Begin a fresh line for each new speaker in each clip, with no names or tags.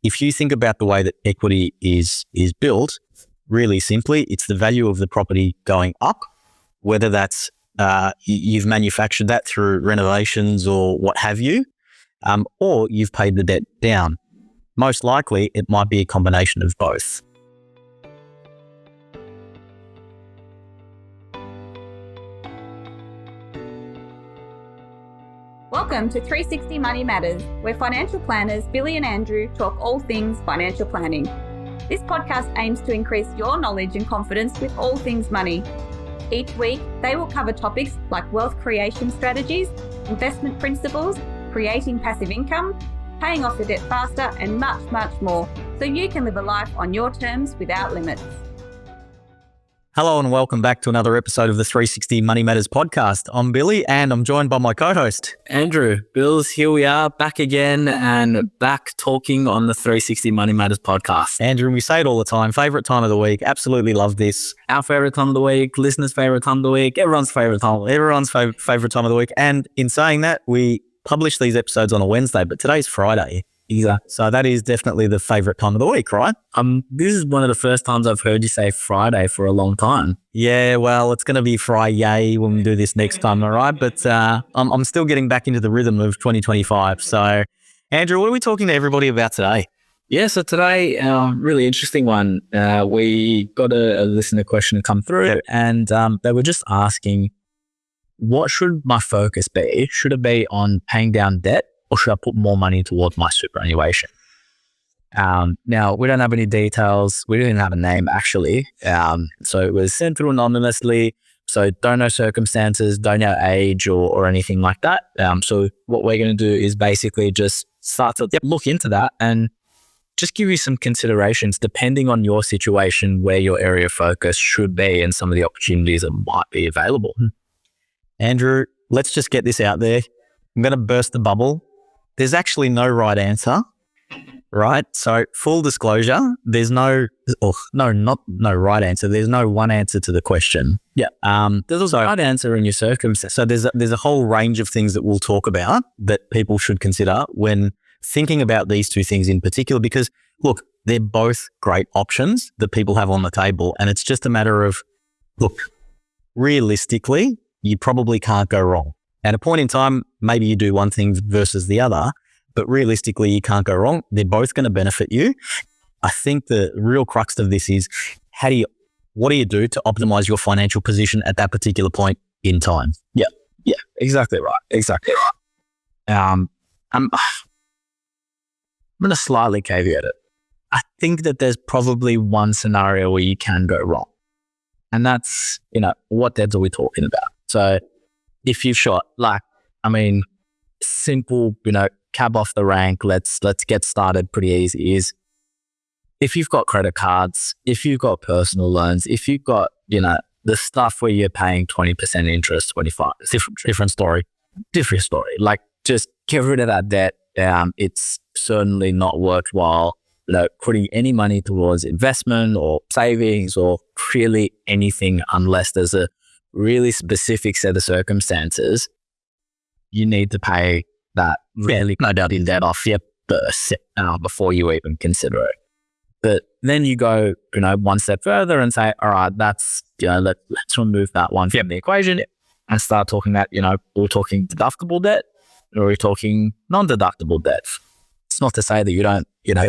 if you think about the way that equity is built, really simply, it's the value of the property going up, whether that's you've manufactured that through renovations or what have you, or you've paid the debt down. Most likely, it might be a combination of both.
Welcome to 360 Money Matters, where financial planners Billy and Andrew talk all things financial planning. This podcast aims to increase your knowledge and confidence with all things money. Each week, they will cover topics like wealth creation strategies, investment principles, creating passive income, paying off your debt faster, and much, much more, so you can live a life on your terms without limits.
Hello and welcome back to another episode of the 360 Money Matters podcast. I'm Billy and I'm joined by my co-host,
Andrew. Bills, here we are back again and back talking on the 360 Money Matters podcast.
Andrew, we say it all the time, favourite time of the week, absolutely love this.
Our favourite time of the week, listeners' favourite time of the week, everyone's favourite time
Favourite time of the week. And in saying that, we publish these episodes on a Wednesday, but today's Friday.
Exactly.
So that is definitely the favourite time of the week, right?
This is one of the first times I've heard you say Friday for a long time.
Yeah, well, it's going to be Friday when we do this next time, all right? But I'm still getting back into the rhythm of 2025. So, Andrew, what are we talking to everybody about today?
Yeah, so today, really interesting one. We got a listener question come through and they were just asking, what should my focus be? Should it be on paying down debt? Or should I put more money towards my superannuation? Now, we don't have any details. We didn't have a name, actually. So it was sent through anonymously. So don't know circumstances, don't know age or anything like that. So what we're going to do is basically just start to look into that and just give you some considerations depending on your situation, where your area of focus should be and some of the opportunities that might be available.
Andrew, let's just get this out there. I'm going to burst the bubble. There's actually no right answer, right? So full disclosure, there's no right answer. There's no one answer to the question.
Yeah.
There's also a right answer in your circumstance. So there's a whole range of things that we'll talk about that people should consider when thinking about these two things in particular, because look, they're both great options that people have on the table. And it's just a matter of, look, realistically, you probably can't go wrong. At a point in time, maybe you do one thing versus the other, but realistically, you can't go wrong. They're both going to benefit you. I think the real crux of this is what do you do to optimize your financial position at that particular point in time?
Yeah, exactly right. I'm going to slightly caveat it. I think that there's probably one scenario where you can go wrong. And that's, what debts are we talking about? So if you've shot, simple, cab off the rank, let's get started pretty easy, is if you've got credit cards, if you've got personal loans, if you've got, the stuff where you're paying 20% interest, 25, different story. Like, just get rid of that debt. It's certainly not worthwhile, putting any money towards investment or savings or really anything unless there's a really specific set of circumstances. You need to pay that really no doubt in debt off first before you even consider it. But then you go, one step further and say, all right, that's, let's remove that one from the equation and start talking about, we're talking deductible debt or we're talking non-deductible debt. It's not to say that you don't,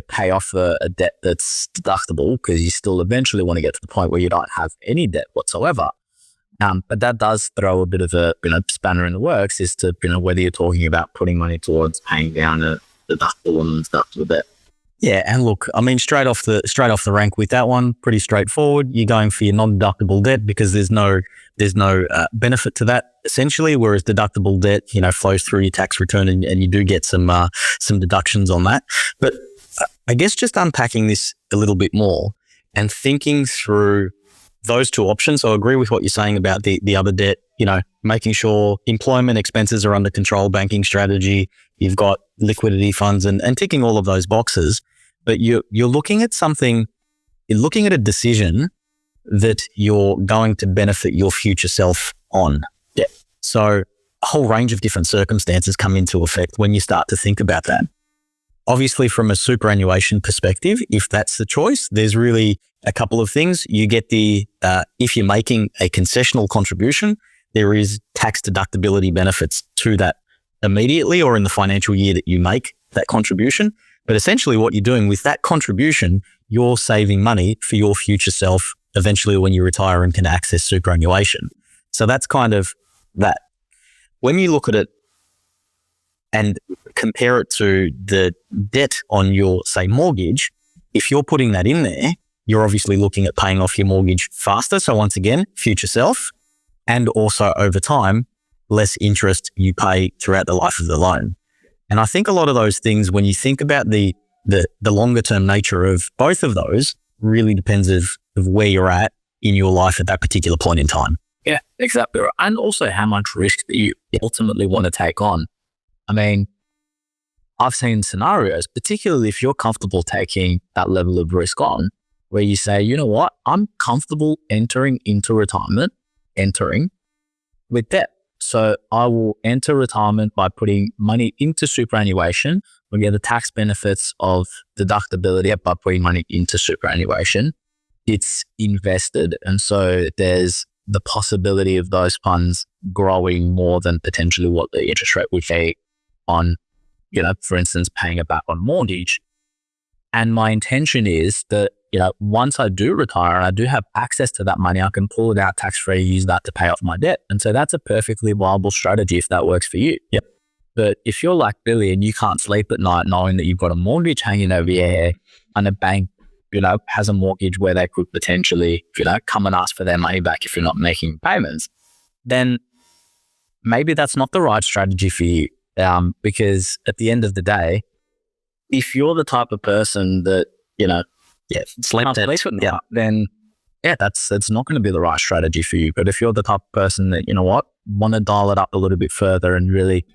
pay off a debt that's deductible, because you still eventually want to get to the point where you don't have any debt whatsoever. But that does throw a bit of a spanner in the works as to whether you're talking about putting money towards paying down a deductible and stuff with that.
Yeah, and look, straight off the rank with that one, pretty straightforward. You're going for your non-deductible debt because there's no benefit to that essentially. Whereas deductible debt, flows through your tax return and you do get some deductions on that. But I guess just unpacking this a little bit more and thinking through those two options. So I agree with what you're saying about the other debt, making sure employment expenses are under control, banking strategy, you've got liquidity funds and ticking all of those boxes. But you're looking at a decision that you're going to benefit your future self on. Yeah. So a whole range of different circumstances come into effect when you start to think about that. Obviously, from a superannuation perspective, if that's the choice, there's really a couple of things. You get if you're making a concessional contribution, there is tax deductibility benefits to that immediately or in the financial year that you make that contribution. But essentially what you're doing with that contribution, you're saving money for your future self eventually when you retire and can access superannuation. So that's kind of that. When you look at it and compare it to the debt on your, say, mortgage, if you're putting that in there, you're obviously looking at paying off your mortgage faster. So once again, future self, and also over time, less interest you pay throughout the life of the loan. And I think a lot of those things, when you think about the longer term nature of both of those, really depends of where you're at in your life at that particular point in time.
Yeah, exactly right. And also how much risk that you ultimately want to take on. I mean, I've seen scenarios, particularly if you're comfortable taking that level of risk on, where you say, you know what, I'm comfortable entering into retirement, with debt. So I will enter retirement by putting money into superannuation. We'll get the tax benefits of deductibility by putting money into superannuation. It's invested. And so there's the possibility of those funds growing more than potentially what the interest rate would pay on, for instance, paying it back on mortgage. And my intention is that, once I do retire and I do have access to that money, I can pull it out tax-free, use that to pay off my debt. And so that's a perfectly viable strategy if that works for you.
Yep.
But if you're like Billy and you can't sleep at night knowing that you've got a mortgage hanging over your head and a bank, has a mortgage where they could potentially, come and ask for their money back if you're not making payments, then maybe that's not the right strategy for you. Because at the end of the day, if you're the type of person that,
sleep at night,
then that's not going to be the right strategy for you. But if you're the type of person that, want to dial it up a little bit further and really,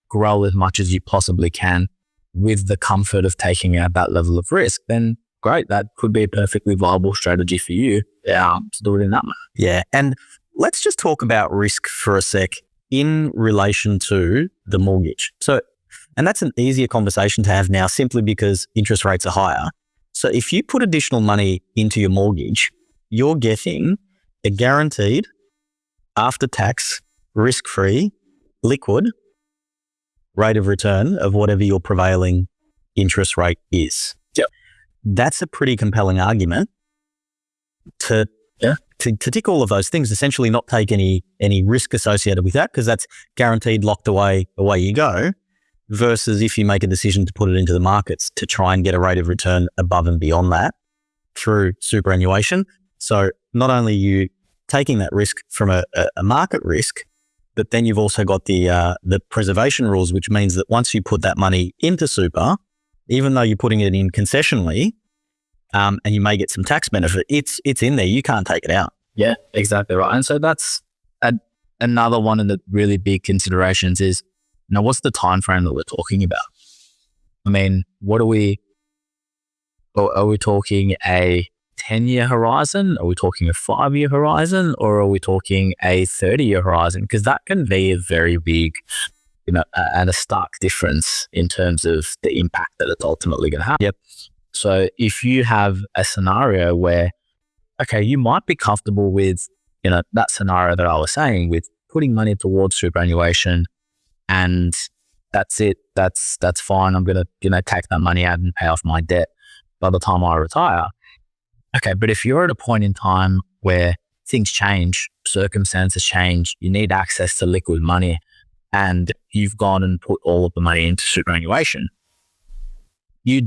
grow as much as you possibly can with the comfort of taking out that level of risk, then great. That could be a perfectly viable strategy for you. To do it in that manner.
Yeah. And let's just talk about risk for a sec in relation to the mortgage. And that's an easier conversation to have now simply because interest rates are higher. So if you put additional money into your mortgage, you're getting a guaranteed after-tax, risk-free, liquid rate of return of whatever your prevailing interest rate is.
Yep.
That's a pretty compelling argument to tick all of those things, essentially not take any risk associated with that because that's guaranteed, locked away you go, versus if you make a decision to put it into the markets to try and get a rate of return above and beyond that through superannuation. So not only are you taking that risk from a market risk, but then you've also got the preservation rules, which means that once you put that money into super, even though you're putting it in concessionally, and you may get some tax benefit, it's in there. You can't take it out.
Yeah, exactly right. And so that's another one of the really big considerations is, what's the time frame that we're talking about? I mean, are we talking a 10-year horizon? Are we talking a 5-year horizon? Or are we talking a 30-year horizon? Because that can be a very big, and a stark difference in terms of the impact that it's ultimately going to have.
Yep.
So if you have a scenario where, okay, you might be comfortable with, that scenario that I was saying with putting money towards superannuation and that's it. That's fine. I'm going to, take that money out and pay off my debt by the time I retire. Okay. But if you're at a point in time where things change, circumstances change, you need access to liquid money and you've gone and put all of the money into superannuation, you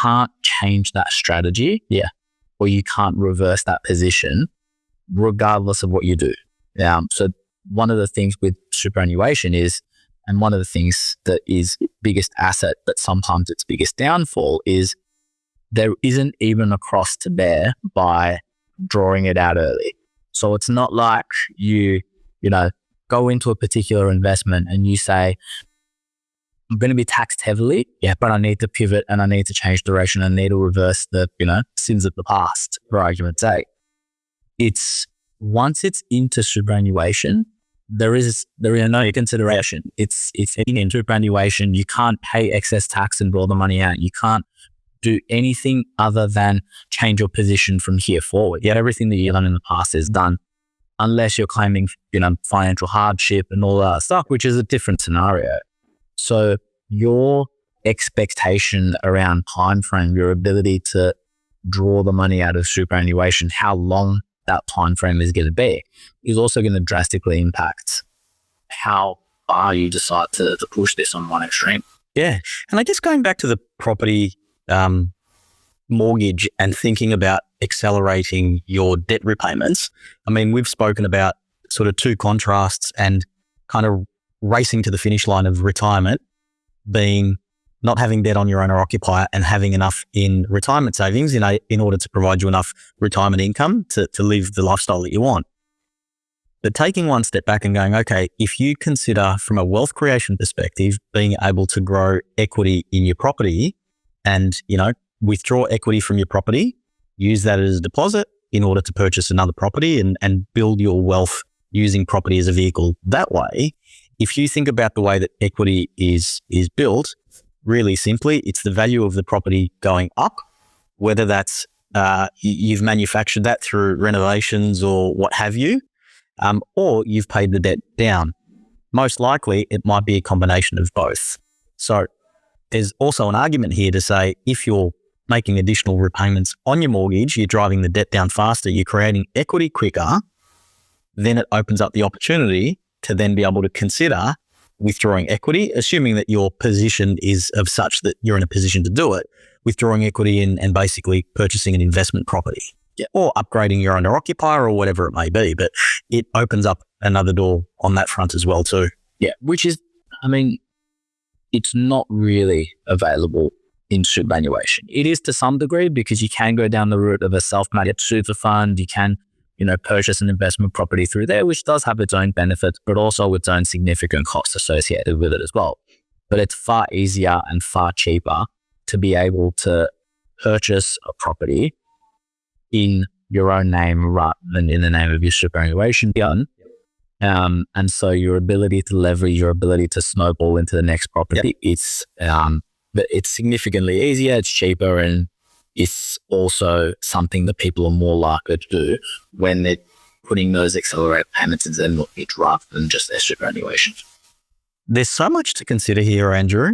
can't change that strategy. Yeah. Or you can't reverse that position regardless of what you do. So one of the things with superannuation is, and one of the things that is biggest asset, but sometimes its biggest downfall is there isn't even a cross to bear by drawing it out early. So it's not like you go into a particular investment and you say, I'm going to be taxed heavily, but I need to pivot and I need to change direction and I need to reverse the, sins of the past, for argument's sake. Once it's into superannuation, there is no consideration. It's in superannuation. You can't pay excess tax and draw the money out. You can't do anything other than change your position from here forward. Yet everything that you've done in the past is done, unless you're claiming, financial hardship and all that stuff, which is a different scenario. So your expectation around time frame, your ability to draw the money out of superannuation, how long that time frame is going to be, is also going to drastically impact how far you decide to push this on one extreme.
Yeah. And I guess going back to the property mortgage and thinking about accelerating your debt repayments, I mean, we've spoken about sort of two contrasts and kind of racing to the finish line of retirement being not having debt on your owner occupier and having enough in retirement savings in order to provide you enough retirement income to live the lifestyle that you want. But taking one step back and going, okay, if you consider from a wealth creation perspective, being able to grow equity in your property and, withdraw equity from your property, use that as a deposit in order to purchase another property and build your wealth using property as a vehicle that way. If you think about the way that equity is built, really simply, it's the value of the property going up, whether that's you've manufactured that through renovations or what have you, or you've paid the debt down. Most likely, it might be a combination of both. So there's also an argument here to say if you're making additional repayments on your mortgage, you're driving the debt down faster, you're creating equity quicker, then it opens up the opportunity to then be able to consider withdrawing equity, assuming that your position is of such that you're in a position to do it, withdrawing equity and basically purchasing an investment property. Yeah. Or upgrading your owner occupier or whatever it may be. But it opens up another door on that front as well too.
Yeah, which is, it's not really available in superannuation. It is to some degree because you can go down the route of a self-managed super fund. You can, purchase an investment property through there, which does have its own benefits, but also its own significant costs associated with it as well. But it's far easier and far cheaper to be able to purchase a property in your own name rather than in the name of your superannuation fund. And so your ability to leverage, your ability to snowball into the next property, but it's significantly easier, it's cheaper, and it's also something that people are more likely to do when they're putting those accelerated payments into their mortgage rather than just their superannuation.
There's so much to consider here, Andrew.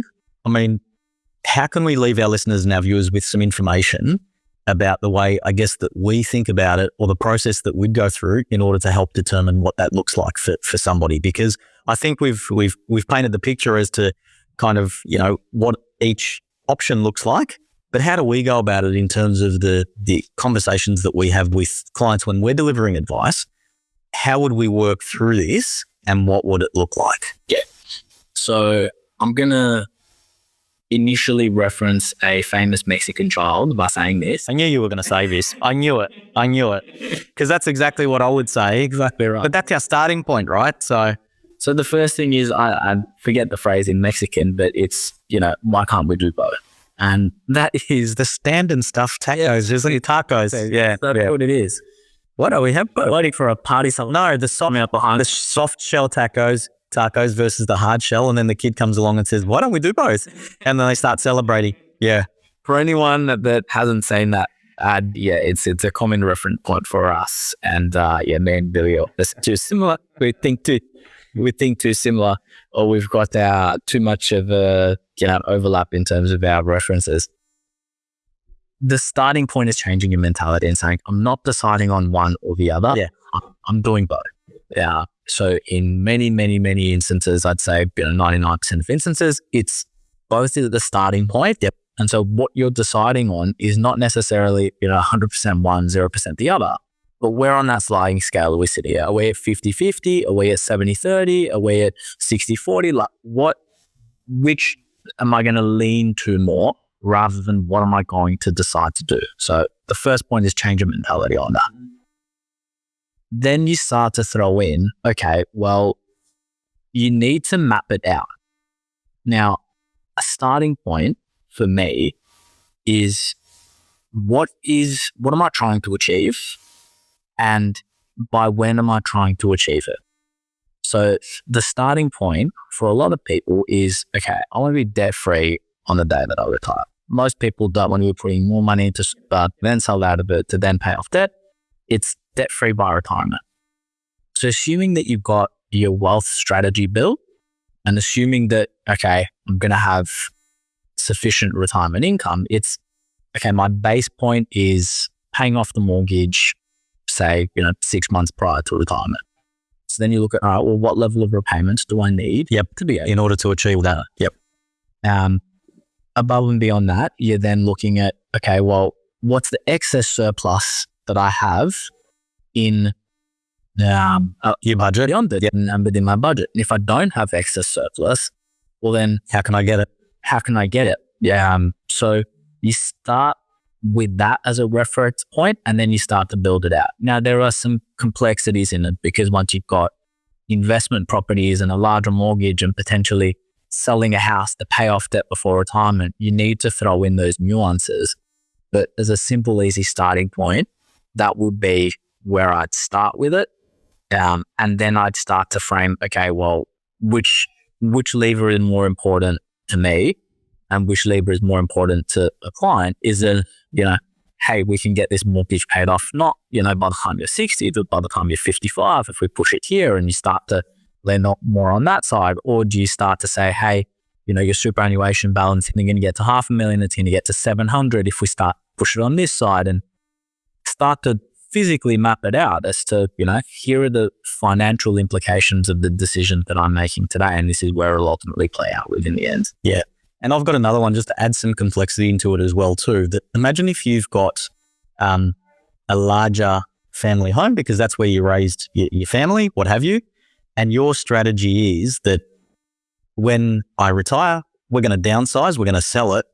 How can we leave our listeners and our viewers with some information about the way, I guess, that we think about it or the process that we'd go through in order to help determine what that looks like for somebody? Because I think we've painted the picture as to kind of, what each option looks like, but how do we go about it in terms of the conversations that we have with clients when we're delivering advice? How would we work through this and what would it look like?
Yeah. So I'm going to initially reference a famous Mexican child by saying this.
I knew you were going to say this. I knew it. Because that's exactly what I would say.
Exactly right.
But that's our starting point, right?
So the first thing is, I forget the phrase in Mexican, but it's, why can't we do both? And
that is the stand and stuffed tacos, isn't it? Tacos.
Yeah, that's what it is.
What do we have?
Waiting for a party.
No, the soft shell tacos versus the hard shell. And then the kid comes along and says, why don't we do both? And then they start celebrating. Yeah.
For anyone that hasn't seen that ad, it's a common reference point for us. And me and Billy are too similar. We think too similar, or we've got too much of a overlap in terms of our references. The starting point is changing your mentality and saying, I'm not deciding on one or the other.
Yeah.
I'm doing both. Yeah. So in many, many, many instances, I'd say 99% of instances, it's both at the starting point.
Yep.
And so what you're deciding on is not necessarily 100% one, 0% the other. But where on that sliding scale are we sitting here? Are we at 50-50? Are we at 70-30? Are we at 60-40? Like which am I going to lean to more rather than what am I going to decide to do? So the first point is change your mentality on that. Then you start to throw in, okay, well, you need to map it out. Now, a starting point for me is what am I trying to achieve? And by when am I trying to achieve it? So the starting point for a lot of people is, okay, I want to be debt free on the day that I retire. Most people don't want to be putting more money into super, then sell out of it to then pay off debt. It's debt free by retirement. So assuming that you've got your wealth strategy built and assuming that, okay, I'm going to have sufficient retirement income, it's, okay, my base point is paying off the mortgage, say, 6 months prior to retirement. So then you look at, all right, well, what level of repayments do I need to be in order to achieve that? Above and beyond that, you're then looking at, okay, well, what's the excess surplus that I have in your budget beyond it, and within my budget? And if I don't have excess surplus, well, then how can I get it? So you start with that as a reference point, and then you start to build it out. Now, there are some complexities in it because once you've got investment properties and a larger mortgage and potentially selling a house to pay off debt before retirement, you need to throw in those nuances. But as a simple, easy starting point, that would be where I'd start with it. And then I'd start to frame, okay, well, which lever is more important to me and which lever is more important to a client? Is it, hey, we can get this mortgage paid off, not, by the time you're 60, but by the time you're 55, if we push it here, and you start to lend more on that side? Or do you start to say, hey, your superannuation balance is going to get to $500,000, it's going to get to 700 if we start push it on this side, and start to physically map it out as to, here are the financial implications of the decision that I'm making today, and this is where it'll ultimately play out within the end.
Yeah. And I've got another one just to add some complexity into it as well too. That imagine if you've got a larger family home, because that's where you raised your family, what have you, and your strategy is that when I retire, we're going to downsize, we're going to sell it,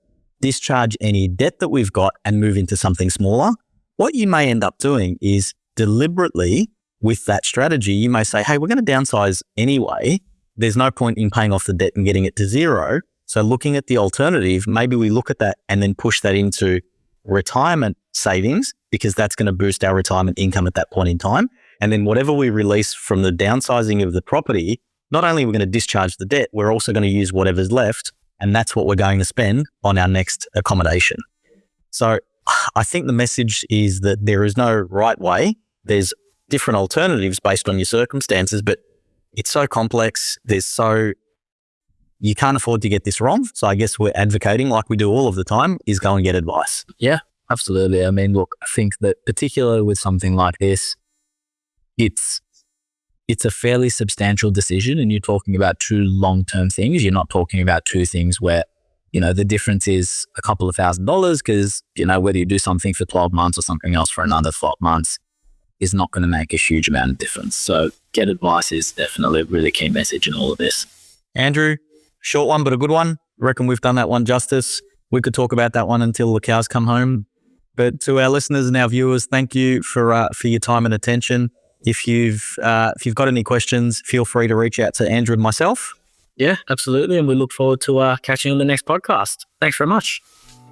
discharge any debt that we've got and move into something smaller. What you may end up doing is deliberately with that strategy, you may say, hey, we're going to downsize anyway. There's no point in paying off the debt and getting it to zero. So looking at the alternative, maybe we look at that and then push that into retirement savings, because that's going to boost our retirement income at that point in time. And then whatever we release from the downsizing of the property, not only are we going to discharge the debt, we're also going to use whatever's left. And that's what we're going to spend on our next accommodation. So I think the message is that there is no right way. There's different alternatives based on your circumstances, but it's so complex. You can't afford to get this wrong. So I guess we're advocating, like we do all of the time, is go and get advice.
Yeah, absolutely. I mean, look, I think that particularly with something like this, it's a fairly substantial decision, and you're talking about two long-term things. You're not talking about two things where, the difference is a couple of $1,000 because, whether you do something for 12 months or something else for another 12 months is not going to make a huge amount of difference. So get advice is definitely a really key message in all of this.
Andrew, short one, but a good one. I reckon we've done that one justice. We could talk about that one until the cows come home. But to our listeners and our viewers, thank you for your time and attention. If you've got any questions, feel free to reach out to Andrew and myself.
Yeah, absolutely. And we look forward to catching you on the next podcast. Thanks very much.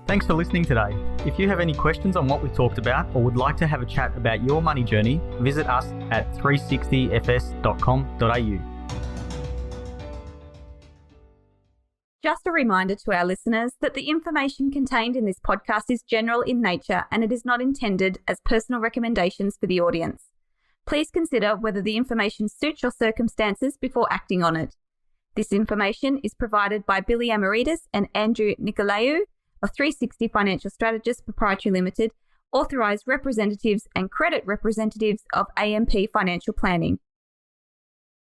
Thanks for listening today. If you have any questions on what we talked about or would like to have a chat about your money journey, visit us at 360fs.com.au.
Just a reminder to our listeners that the information contained in this podcast is general in nature and it is not intended as personal recommendations for the audience. Please consider whether the information suits your circumstances before acting on it. This information is provided by Billy Amiridis and Andrew Nicolaou of 360 Financial Strategists Pty Ltd, authorized representatives and credit representatives of AMP Financial Planning.